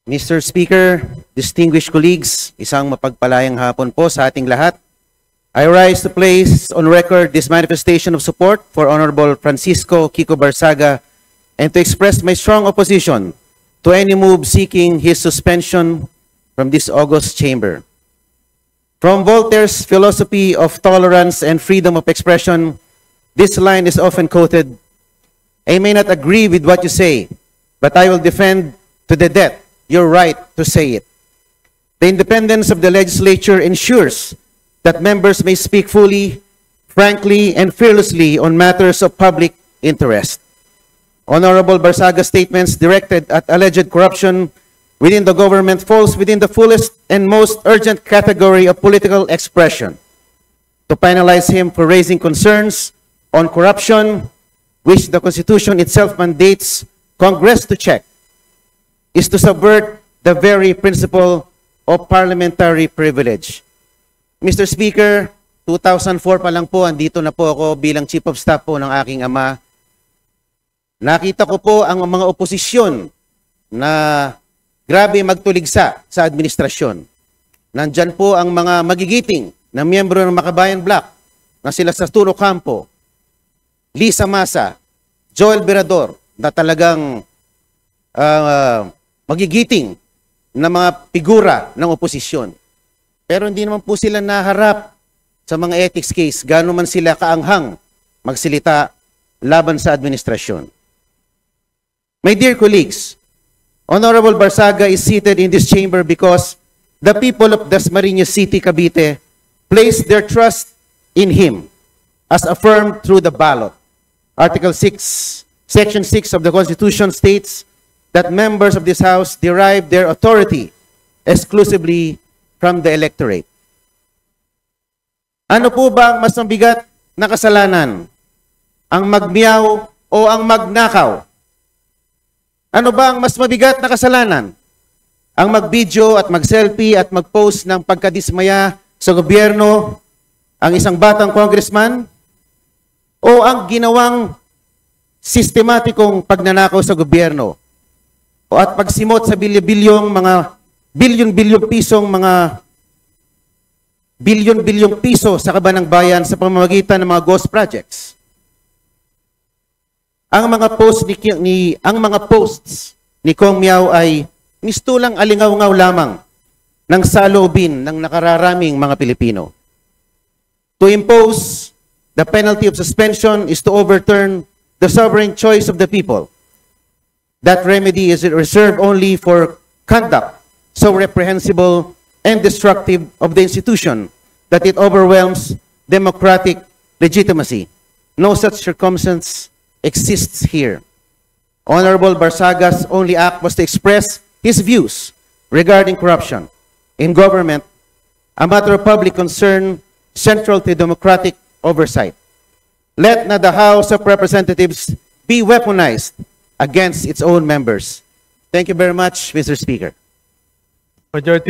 Mr. Speaker, distinguished colleagues, isang mapagpalayang hapon po sa ating lahat. I rise to place on record this manifestation of support for Honorable Francisco Kiko Barsaga and to express my strong opposition to any move seeking his suspension from this august chamber. From Voltaire's philosophy of tolerance and freedom of expression, this line is often quoted, "I may not agree with what you say, but I will defend to the death your right to say it." The independence of the legislature ensures that members may speak fully, frankly, and fearlessly on matters of public interest. Honorable Barsaga's statements directed at alleged corruption within the government falls within the fullest and most urgent category of political expression. To penalize him for raising concerns on corruption, which the Constitution itself mandates Congress to check, is to subvert the very principle of parliamentary privilege. Mr. Speaker, 2004 pa lang po, andito na po ako bilang Chief of Staff po ng aking ama. Nakita ko po ang mga oposisyon na grabe magtuligsa sa administrasyon. Nandyan po ang mga magigiting na miyembro ng Makabayan Bloc na sila sa Turo Campo, Lisa Masa, Joel Berador, na talagang magigiting na mga figura ng oposisyon. Pero hindi naman po sila naharap sa mga ethics case, gaano man sila kaanghang magsilita laban sa administrasyon. My dear colleagues, Honorable Barsaga is seated in this chamber because the people of Dasmariñas City, Cavite, placed their trust in him as affirmed through the ballot. Article 6, Section 6 of the Constitution states that members of this House derive their authority exclusively from the electorate. Ano po ba ang mas mabigat na kasalanan? Ang magmiyaw o ang magnakaw? Ano ba ang mas mabigat na kasalanan? Ang mag-video at mag-selfie at mag-post ng pagkadismaya sa gobyerno, ang isang batang congressman? O ang ginawang sistematikong pagnanakaw sa gobyerno? O at pagsimot sa bilyon-bilyong piso sa kaban ng bayan sa pamamagitan ng mga ghost projects. Ang mga posts ni Kong Miao ay mistulang alingaw-ngaw lamang ng saloobin ng nakararaming mga Pilipino. To impose the penalty of suspension is to overturn the sovereign choice of the people. That remedy is reserved only for conduct so reprehensible and destructive of the institution that it overwhelms democratic legitimacy. No such circumstance exists here. Honorable Barsaga's only act was to express his views regarding corruption in government, a matter of public concern central to democratic oversight. Let not the House of Representatives be weaponized against its own members. Thank you very much, Mr. Speaker. Majority